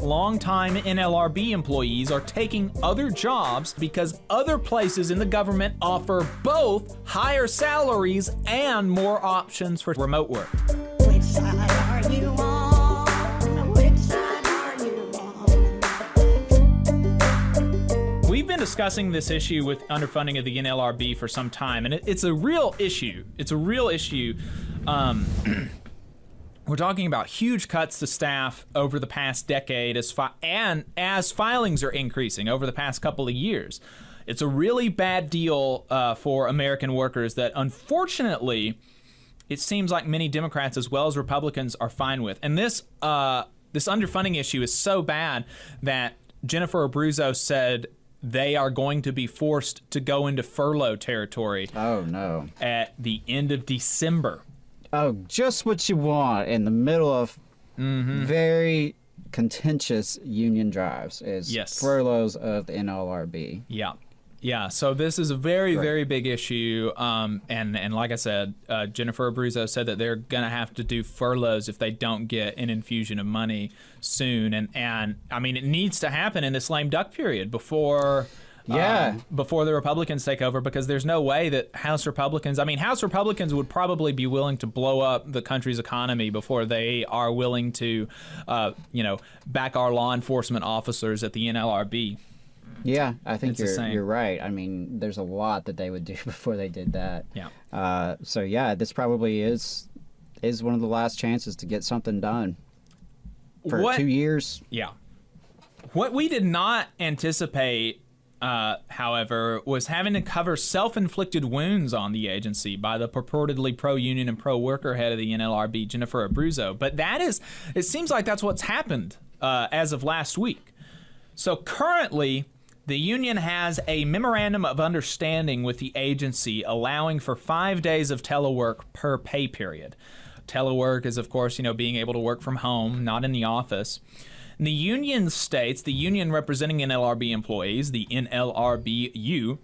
longtime NLRB employees are taking other jobs because other places in the government offer both higher salaries and more options for remote work. Which side are you on? Which side are you on? We've been discussing this issue with underfunding of the NLRB for some time, and it's a real issue. It's a real issue. We're talking about huge cuts to staff over the past decade as filings are increasing over the past couple of years. It's a really bad deal for American workers that, unfortunately, it seems like many Democrats as well as Republicans are fine with. And this underfunding issue is so bad that Jennifer Abruzzo said they are going to be forced to go into furlough territory. Oh, no. At the end of December. Oh, just what you want in the middle of very contentious union drives is furloughs of the NLRB. Yeah. Yeah, so this is a very big issue, and like I said, Jennifer Abruzzo said that they're going to have to do furloughs if they don't get an infusion of money soon, and I mean, it needs to happen in this lame duck period before the Republicans take over, because there's no way that House Republicans would probably be willing to blow up the country's economy before they are willing to, back our law enforcement officers at the NLRB. Yeah, I think you're right. I mean, there's a lot that they would do before they did that. Yeah. So yeah, this probably is one of the last chances to get something done for 2 years. Yeah. What we did not anticipate, however, was having to cover self-inflicted wounds on the agency by the purportedly pro-union and pro-worker head of the NLRB, Jennifer Abruzzo. But it seems like that's what's happened as of last week. So currently, the union has a memorandum of understanding with the agency allowing for 5 days of telework per pay period. Telework is, of course, being able to work from home, not in the office. And the union states, the union representing NLRB employees, the NLRBU,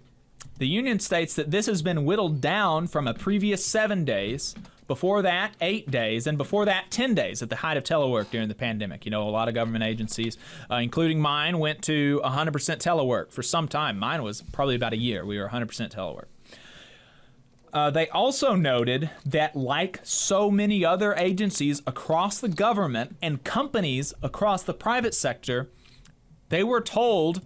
the union states that this has been whittled down from a previous 7 days, before that 8 days, and before that 10 days at the height of telework during the pandemic. A lot of government agencies, including mine, went to 100% telework for some time. Mine was probably about a year. We were 100% telework. They also noted that, like so many other agencies across the government and companies across the private sector, they were told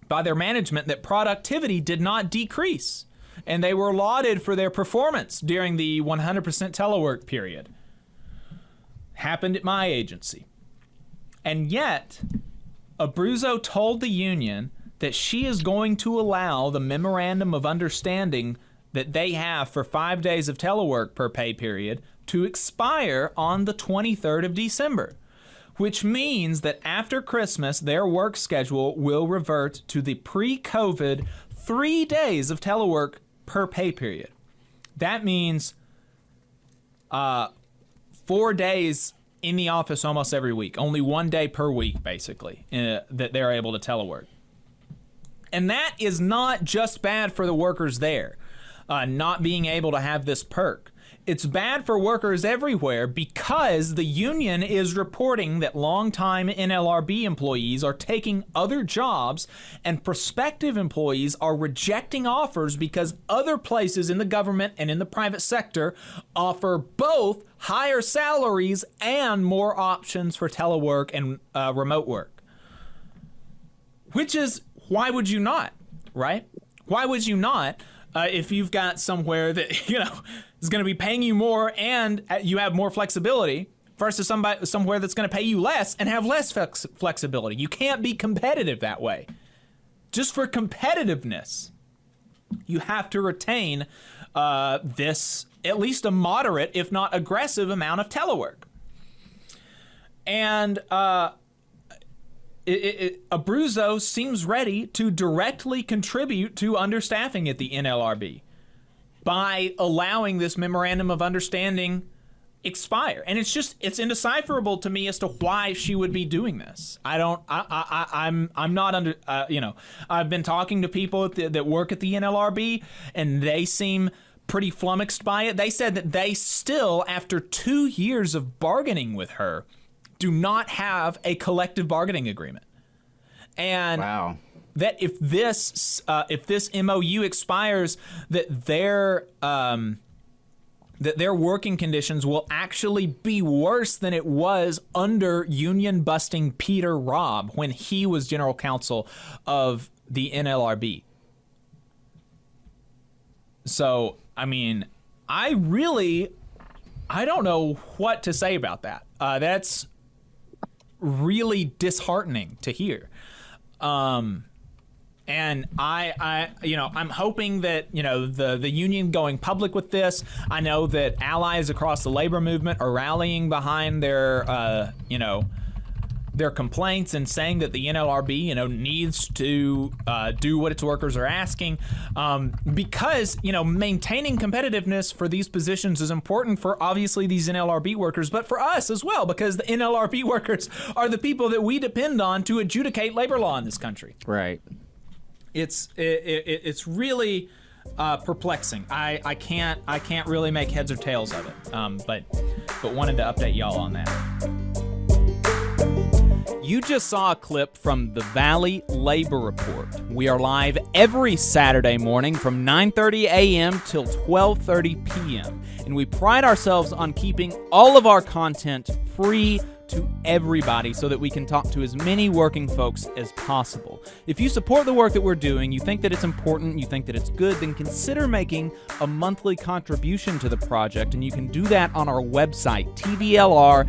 by their management that productivity did not decrease, and they were lauded for their performance during the 100% telework period. Happened at my agency. And yet, Abruzzo told the union that she is going to allow the memorandum of understanding that they have for 5 days of telework per pay period to expire on the 23rd of December, which means that after Christmas, their work schedule will revert to the pre-COVID 3 days of telework per pay period. That means 4 days in the office almost every week, only 1 day per week, basically, that they're able to telework. And that is not just bad for the workers there, not being able to have this perk. It's bad for workers everywhere because the union is reporting that longtime NLRB employees are taking other jobs and prospective employees are rejecting offers because other places in the government and in the private sector offer both higher salaries and more options for telework and remote work. Which is, why would you not, right? Why would you not? If you've got somewhere that, is going to be paying you more and you have more flexibility versus somewhere that's going to pay you less and have less flexibility. You can't be competitive that way. Just for competitiveness, you have to retain this, at least a moderate, if not aggressive, amount of telework. And Abruzzo seems ready to directly contribute to understaffing at the NLRB by allowing this memorandum of understanding expire. And it's indecipherable to me as to why she would be doing this. I'm not under, I've been talking to people that work at the NLRB, and they seem pretty flummoxed by it. They said that they still, after 2 years of bargaining with her, do not have a collective bargaining agreement. And wow. That if this MOU expires, that their working conditions will actually be worse than it was under union busting Peter Robb when he was general counsel of the NLRB. So, I mean, I don't know what to say about that. That's really disheartening to hear. And I'm hoping that, the union going public with this. I know that allies across the labor movement are rallying behind their complaints and saying that the NLRB, needs to do what its workers are asking, because, maintaining competitiveness for these positions is important for obviously these NLRB workers, but for us as well, because the NLRB workers are the people that we depend on to adjudicate labor law in this country. Right. It's really perplexing. I can't really make heads or tails of it. But wanted to update y'all on that. You just saw a clip from the Valley Labor Report. We are live every Saturday morning from 9:30 a.m. till 12:30 p.m. And we pride ourselves on keeping all of our content free to everybody so that we can talk to as many working folks as possible. If you support the work that we're doing, you think that it's important, you think that it's good, then consider making a monthly contribution to the project, and you can do that on our website, tvlr.fm.